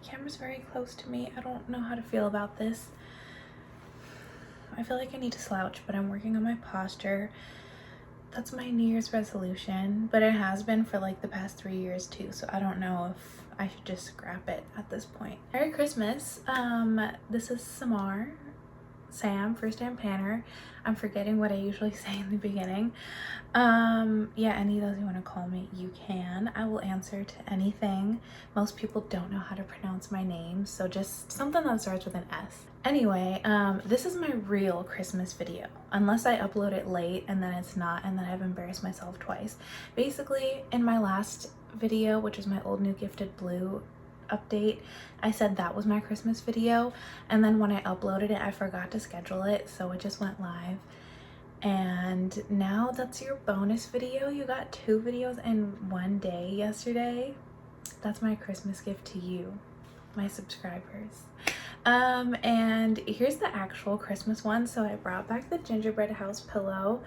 Camera's very close to me. I don't know how to feel about this. I feel like I need to slouch, but I'm working on my posture. That's my New Year's resolution, but it has been for like the past 3 years too, so I don't know if I should just scrap it at this point. Merry Christmas. This is Sam, first time panner. I'm forgetting what I usually say in the beginning. Yeah, any of those you want to call me, you can. I will answer to anything. Most people don't know how to pronounce my name, so just something that starts with an S. Anyway, this is my real Christmas video, unless I upload it late and then it's not, and then I've embarrassed myself twice. Basically, in my last video, which is my old new Gifted Blue update, I said that was my Christmas video, and then when I uploaded it I forgot to schedule it, so it just went live, and now that's your bonus video. You got 2 videos in one day yesterday. That's my Christmas gift to you, my subscribers. And here's the actual Christmas one. So I brought back the gingerbread house pillow,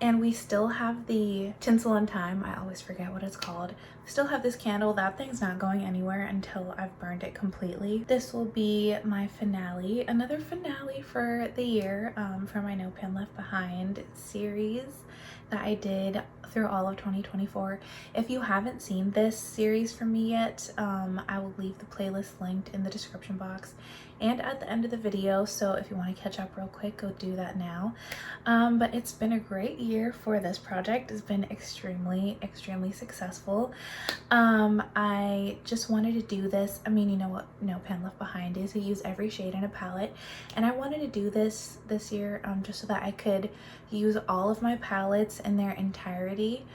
and we still have the tinsel and thyme. I always forget what it's called. We still have this candle. That thing's not going anywhere until I've burned it completely. This will be my finale, another finale for the year, for my No Pan Left Behind series that I did through all of 2024. If you haven't seen this series from me yet, I will leave the playlist linked in the description box and at the end of the video, so if you want to catch up real quick, go do that now. But it's been a great year for this project. It's been extremely successful. I just wanted to do this. I mean, you know what No Pan Left Behind is. I use every shade in a palette, and I wanted to do this year just so that I could use all of my palettes in their entirety,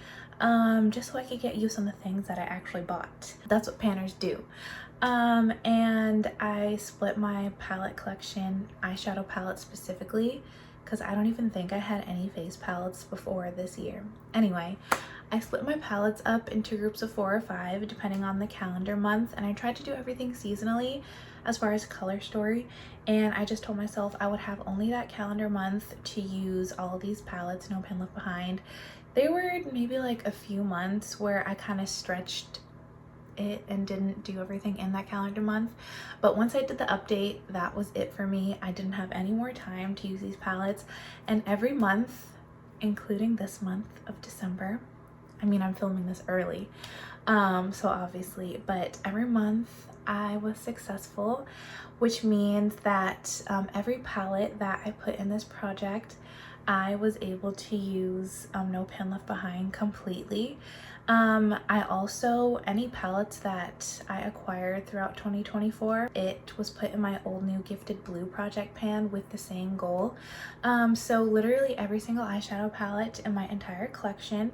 just so I could get use on the things that I actually bought. That's what panners do. And I split my palette collection, eyeshadow palette specifically, because I don't even think I had any face palettes before this year. Anyway, I split my palettes up into groups of 4 or 5 depending on the calendar month, and I tried to do everything seasonally as far as color story, and I just told myself I would have only that calendar month to use all of these palettes, No Pan Left Behind. There were maybe like a few months where I kind of stretched it and didn't do everything in that calendar month, but once I did the update, that was it for me. I didn't have any more time to use these palettes, and every month, including this month of December, I mean, I'm filming this early, so obviously, but every month I was successful, which means that every palette that I put in this project, I was able to use No Pan Left Behind completely. I also, any palettes that I acquired throughout 2024, it was put in my old new Gifted Blue project pan with the same goal. So literally every single eyeshadow palette in my entire collection,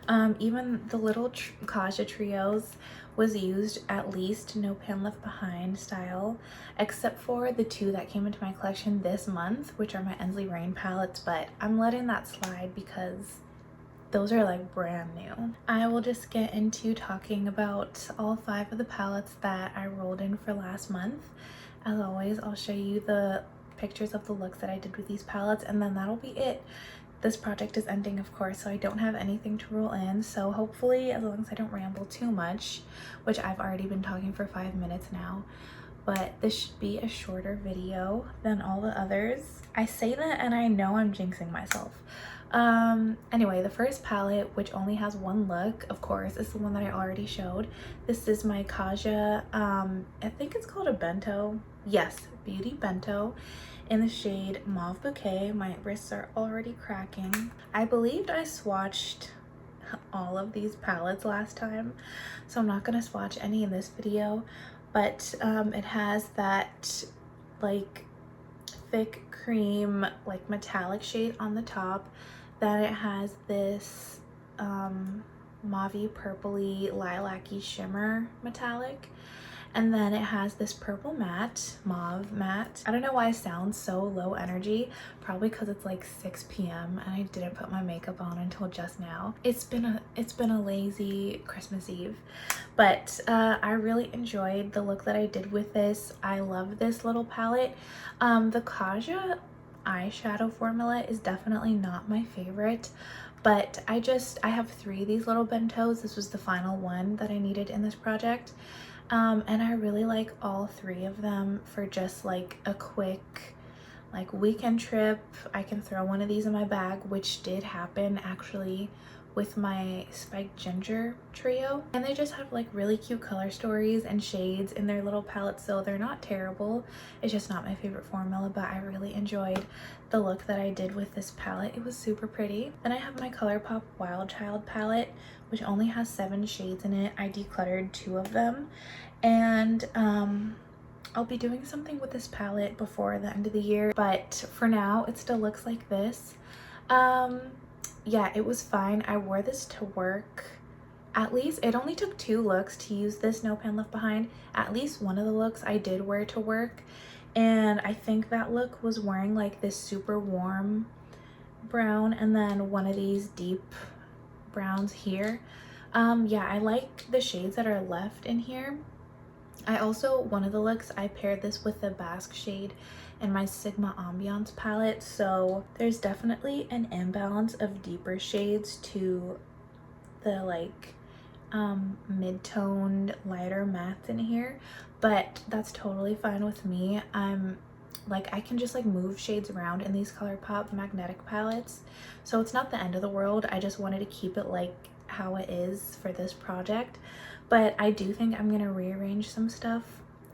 even the little Kaja trios, was used at least No Pan Left Behind style, except for the 2 that came into my collection this month, which are my Ensley Rain palettes, but I'm letting that slide because those are like brand new. I will just get into talking about all 5 of the palettes that I rolled in for last month. As always, I'll show you the pictures of the looks that I did with these palettes, and then that'll be it. This project is ending, of course, so I don't have anything to roll in, so hopefully, as long as I don't ramble too much, which I've already been talking for 5 minutes now, but this should be a shorter video than all the others. I say that and I know I'm jinxing myself. Anyway, the first palette, which only has 1 look, of course, is the one that I already showed. This is my Kaja, I think it's called a Bento. Yes, Beauty Bento, in the shade Mauve Bouquet. My wrists are already cracking. I believed I swatched all of these palettes last time, so I'm not gonna swatch any in this video, but it has that like thick cream, like metallic shade on the top. Then it has this mauvey purpley lilac-y shimmer metallic, and then it has this purple matte, mauve matte. I don't know why I sound so low energy, probably because it's like 6 p.m. and I didn't put my makeup on until just now. It's been a lazy Christmas Eve, but I really enjoyed the look that I did with this. I love this little palette. The Kaja eyeshadow formula is definitely not my favorite, but I have 3 of these little bentos. This was the final one that I needed in this project. And I really like all three of them for just like a quick like weekend trip. I can throw one of these in my bag, which did happen actually with my spiked ginger trio. And they just have like really cute color stories and shades in their little palettes, so they're not terrible. It's just not my favorite formula, but I really enjoyed the look that I did with this palette. It was super pretty. Then I have my ColourPop Wild Child palette, which only has 7 shades in it. I decluttered 2 of them, and I'll be doing something with this palette before the end of the year, but for now it still looks like this. Yeah, it was fine. I wore this to work. At least it only took 2 looks to use this No Pan Left Behind. At least one of the looks I did wear to work, and I think that look was wearing like this super warm brown and then one of these deep browns here. Yeah, I like the shades that are left in here. I also, one of the looks, I paired this with the Basque shade in my Sigma Ambiance palette, so there's definitely an imbalance of deeper shades to the like mid-toned lighter mattes in here, but that's totally fine with me. I can just like move shades around in these ColourPop magnetic palettes, so it's not the end of the world. I just wanted to keep it like how it is for this project, but I do think I'm gonna rearrange some stuff.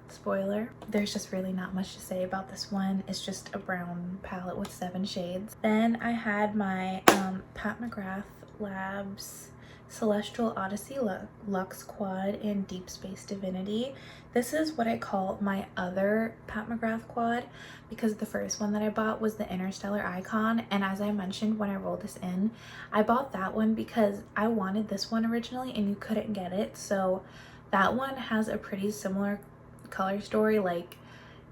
Spoiler, there's just really not much to say about this one. It's just a brown palette with 7 shades. Then I had my Pat McGrath Labs Celestial Odyssey Luxe Quad in Deep Space Divinity. This is what I call my other Pat McGrath quad, because the first one that I bought was the Interstellar Icon, and as I mentioned when I rolled this in, I bought that one because I wanted this one originally and you couldn't get it. So that one has a pretty similar color story. Like,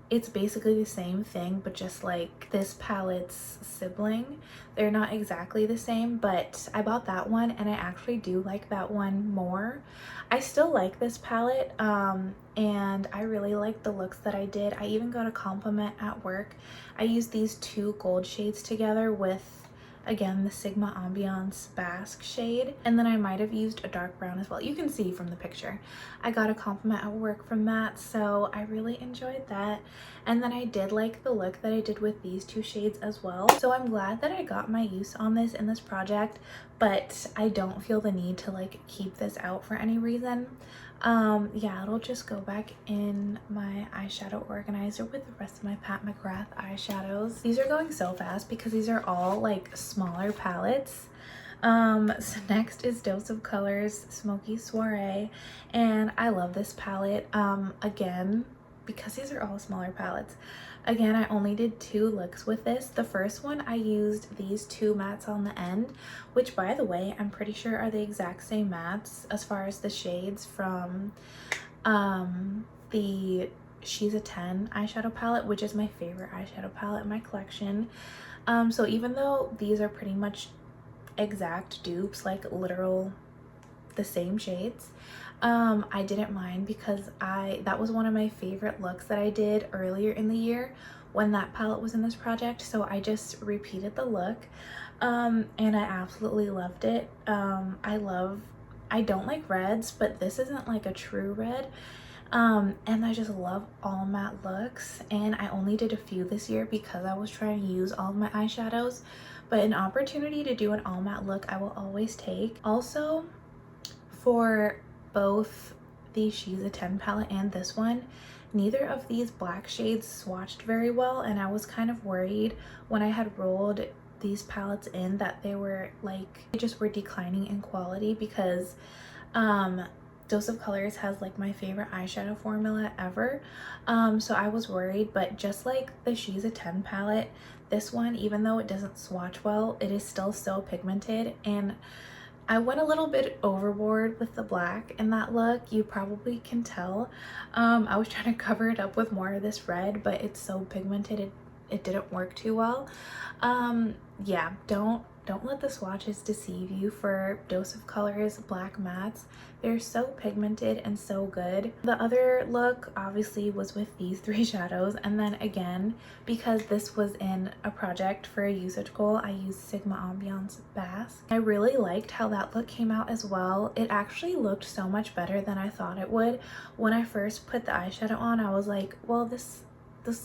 it's basically the same thing, but just like this palette's sibling. They're not exactly the same, but I bought that one and I actually do like that one more. I still like this palette, and I really like the looks that I did. I even got a compliment at work. I used these 2 gold shades together with, again, the Sigma Ambiance Basque shade, and then I might have used a dark brown as well. You can see from the picture. I got a compliment at work from that, so I really enjoyed that. And then I did like the look that I did with these 2 shades as well. So I'm glad that I got my use on this in this project, but I don't feel the need to like keep this out for any reason. Yeah, it'll just go back in my eyeshadow organizer with the rest of my Pat McGrath eyeshadows. These are going so fast because these are all like smaller palettes. So next is Dose of Colors Smoky Soiree, and I love this palette. Again, because these are all smaller palettes, again, I only did 2 looks with this. The first one I used these 2 mattes on the end, which by the way, I'm pretty sure are the exact same mattes as far as the shades from the She's a 10 eyeshadow palette, which is my favorite eyeshadow palette in my collection. So even though these are pretty much exact dupes, like literal the same shades, I didn't mind because that was one of my favorite looks that I did earlier in the year when that palette was in this project, so I just repeated the look, and I absolutely loved it. I don't like reds, but this isn't like a true red, and I just love all matte looks, and I only did a few this year because I was trying to use all of my eyeshadows, but an opportunity to do an all matte look I will always take. Also, for both the She's a 10 palette and this one, neither of these black shades swatched very well, and I was kind of worried when I had rolled these palettes in that they just were declining in quality, because Dose of Colors has like my favorite eyeshadow formula ever, so I was worried. But just like the She's a 10 palette, this one, even though it doesn't swatch well, it is still so pigmented, and I went a little bit overboard with the black in that look. You probably can tell. I was trying to cover it up with more of this red, but it's so pigmented it didn't work too well. Yeah, don't don't let the swatches deceive you for Dose of Colors black mattes. They're so pigmented and so good. The other look obviously was with these three shadows, and then again, because this was in a project for a usage goal, I used Sigma Ambiance Basque. I really liked how that look came out as well. It actually looked so much better than I thought it would. When I first put the eyeshadow on, I was like, well, this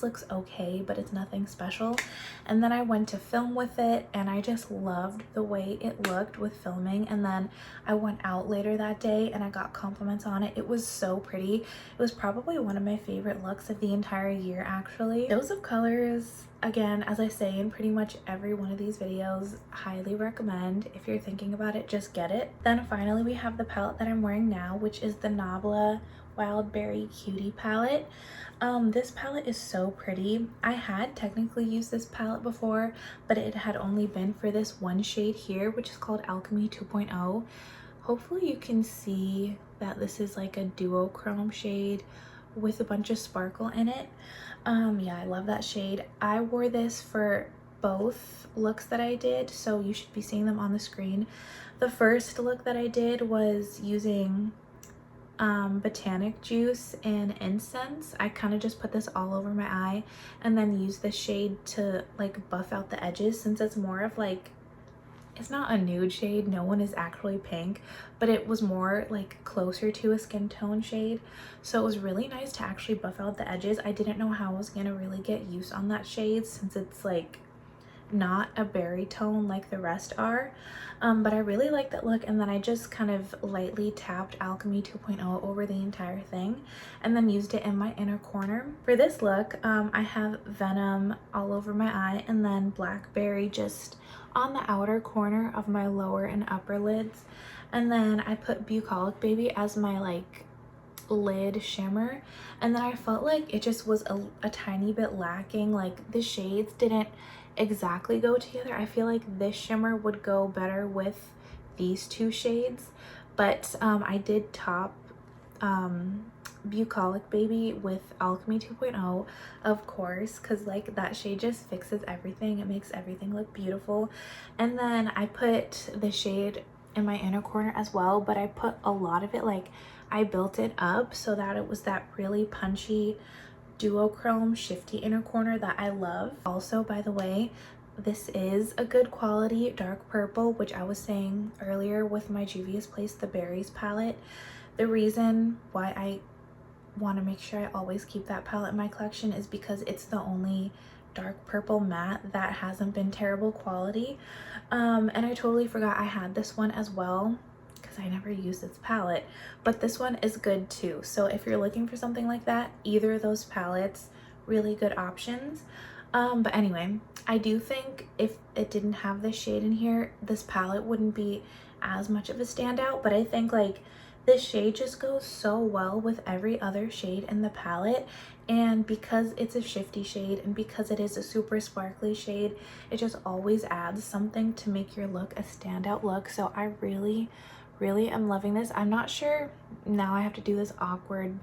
looks okay, but it's nothing special. And then I went to film with it and I just loved the way it looked with filming. And then I went out later that day and I got compliments on it. It was so pretty. It was probably one of my favorite looks of the entire year, actually. Dose of Colors, again, as I say in pretty much every one of these videos, highly recommend. If you're thinking about it, just get it. Then finally we have the palette that I'm wearing now, which is the Nabla Wild Berry Cutie palette. This palette is so pretty. I had technically used this palette before, but it had only been for this one shade here, which is called Alchemy 2.0. Hopefully you can see that this is like a duochrome shade with a bunch of sparkle in it. Yeah, I love that shade. I wore this for both looks that I did, so you should be seeing them on the screen. The first look that I did was using Botanic Juice and Incense. I kind of just put this all over my eye and then use the shade to like buff out the edges, since it's more of like, it's not a nude shade, no one is actually pink, but it was more like closer to a skin tone shade, so it was really nice to actually buff out the edges. I didn't know how I was gonna really get use on that shade since it's like not a berry tone like the rest are, but I really like that look. And then I just kind of lightly tapped Alchemy 2.0 over the entire thing and then used it in my inner corner. For this look, I have Venom all over my eye and then Blackberry just on the outer corner of my lower and upper lids, and then I put Bucolic Baby as my like lid shimmer, and then I felt like it just was a tiny bit lacking. Like the shades didn't exactly go together. I feel like this shimmer would go better with these two shades, but I did top Bucolic Baby with Alchemy 2.0, of course, because like that shade just fixes everything. It makes everything look beautiful. And then I put the shade in my inner corner as well, but I put a lot of it, like I built it up so that it was that really punchy duochrome shifty inner corner that I love. Also, by the way, this is a good quality dark purple, which I was saying earlier with my Juvia's Place the Berries palette. The reason why I want to make sure I always keep that palette in my collection is because it's the only dark purple matte that hasn't been terrible quality. And I totally forgot I had this one as well because I never use this palette, but this one is good too. So if you're looking for something like that, either of those palettes, really good options. But anyway, I do think if it didn't have this shade in here, this palette wouldn't be as much of a standout, but I think like this shade just goes so well with every other shade in the palette, and because it's a shifty shade and because it is a super sparkly shade, it just always adds something to make your look a standout look. So I really am loving this. I'm not sure, now I have to do this awkward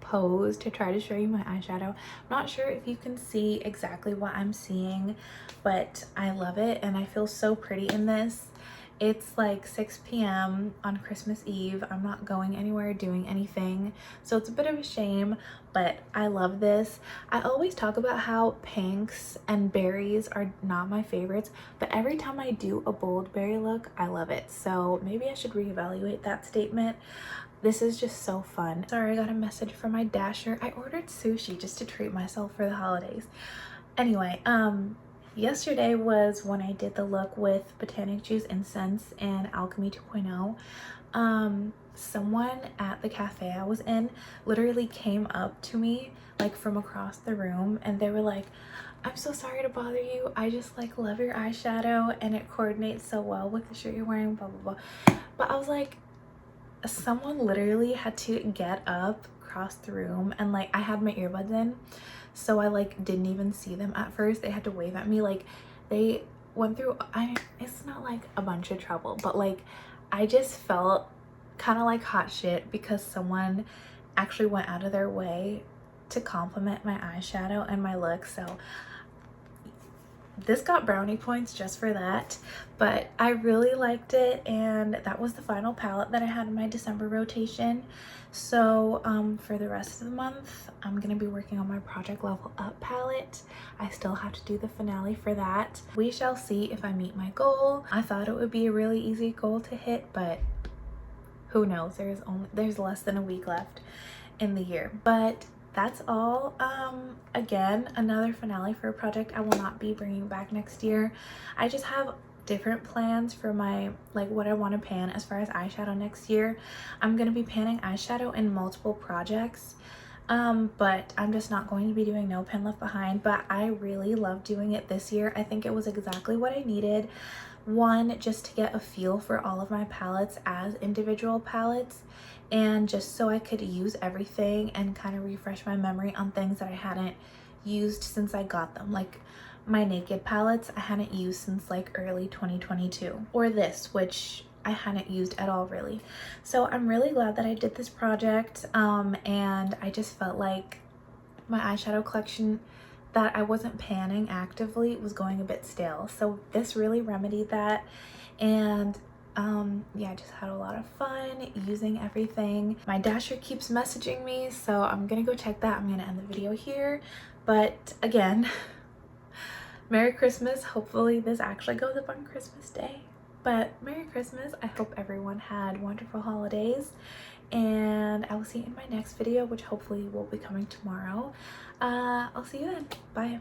pose to try to show you my eyeshadow. I'm not sure if you can see exactly what I'm seeing, but I love it and I feel so pretty in this. It's like 6 p.m. on Christmas Eve. I'm not going anywhere, doing anything, so it's a bit of a shame, but I love this. I always talk about how pinks and berries are not my favorites, but every time I do a bold berry look, I love it. So maybe I should reevaluate that statement. This is just so fun. Sorry, I got a message from my Dasher. I ordered sushi just to treat myself for the holidays. Anyway, yesterday was when I did the look with Botanic Juice, Incense, and Alchemy 2.0. Someone at the cafe I was in literally came up to me like from across the room and they were like, I'm so sorry to bother you, I just like love your eyeshadow and it coordinates so well with the shirt you're wearing, blah blah blah. But I was like, someone literally had to get up across the room and like I had my earbuds in, so I like didn't even see them at first. They had to wave at me. Like they went through, it's not like a bunch of trouble, but like I just felt kind of like hot shit because someone actually went out of their way to compliment my eyeshadow and my look. So this got brownie points just for that, but I really liked it, and that was the final palette that I had in my December rotation. So for the rest of the month, I'm gonna be working on my Project Level Up palette. I still have to do the finale for that. We shall see if I meet my goal. I thought it would be a really easy goal to hit, but who knows? There's less than a week left in the year. But that's all. Again, another finale for a project I will not be bringing back next year. I just have different plans for my, like, what I want to pan as far as eyeshadow next year. I'm going to be panning eyeshadow in multiple projects, but I'm just not going to be doing No Pan Left Behind. But I really love doing it this year. I think it was exactly what I needed. One, just to get a feel for all of my palettes as individual palettes, and just so I could use everything and kind of refresh my memory on things that I hadn't used since I got them. Like my Naked palettes I hadn't used since like early 2022, or this, which I hadn't used at all really. So I'm really glad that I did this project, and I just felt like my eyeshadow collection that I wasn't panning actively was going a bit stale. So this really remedied that, and yeah, I just had a lot of fun using everything. My dasher keeps messaging me, so I'm gonna go check that. I'm gonna end the video here, but again, Merry Christmas. Hopefully this actually goes up on Christmas Day, but Merry Christmas. I hope everyone had wonderful holidays, and I will see you in my next video, which hopefully will be coming tomorrow. I'll see you then. Bye.